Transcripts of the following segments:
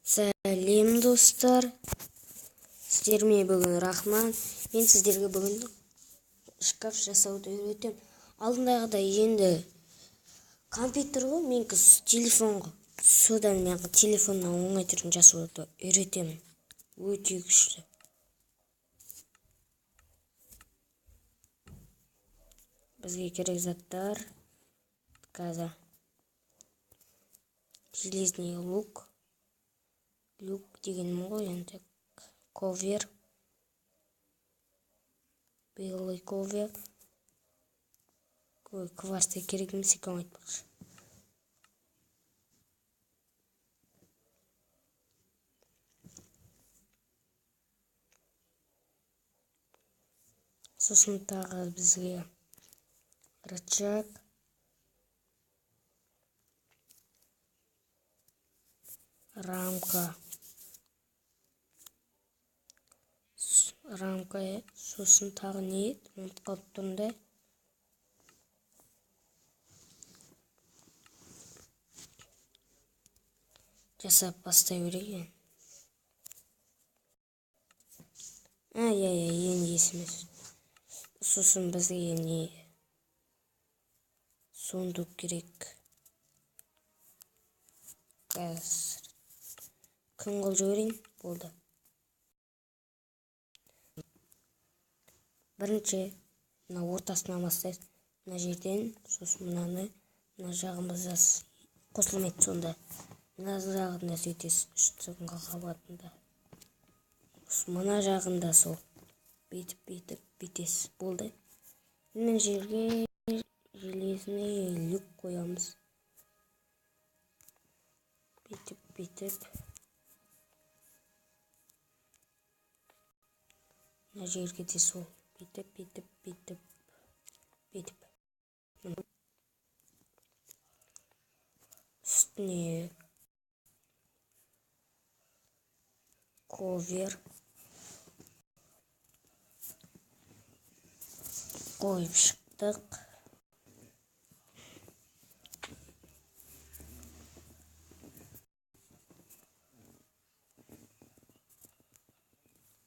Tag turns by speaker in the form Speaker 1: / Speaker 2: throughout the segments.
Speaker 1: Сәлем достар, сіздерме бүгін рахман. Мен сіздерге бүгін шкаф жасауды үйретем. Алдындағыдай енді компьютер ғой, менікі телефон ғой. Содан мен телефоннан оңай түрін жасауды үйретемін. Өте күшті. Бізге керек заттар: қаза, железный лук деген ғой енді, ковер, белый ковер, кварцты керек емес екен айтпақшы. Сосын тағы бізге рычаг, рамка, сосын тағы не ұмытып қалып тұрмын да. Жасап бастай берейін. Енді есіме түсті. Сосын бізге не сундук керек. Қазір күн қылып жіберейін, болды. Бірінші мына ортасынан бастайсыз, мына жерден, сосын мынаны, мына жағымызда қосылмайды, сонда мына жағында сөйтесіз, үштігінгі қабатында. Мына жағында сол бүйтесіз, болды. Мына жерге железный люк қоямыз. Бүйтіп. Мына жерге де сол. Бүйтіп. Үстіне ковер қойып шықтық.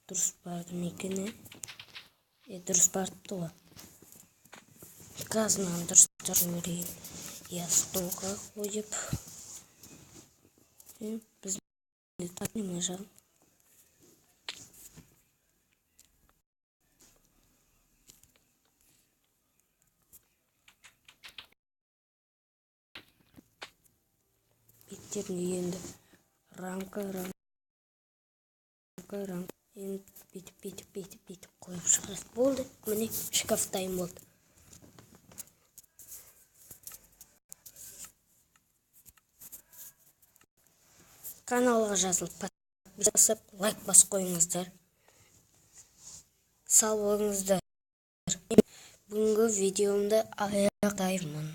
Speaker 1: Дұрыс барды мекені. Дұрыс барды ғой. Газынан дұрыс жіберейін. Столға қойып. Біз мына жағын. Беттеріне енді рамка. Енді бүйтіп қойып шығарыз. Болды, міне шкаф дайын болды. Каналға жазылып, подписка басып, лайк басып қойыңыздар. Сау болыңыздар. Бүгінгі видеомды аяқтаймын.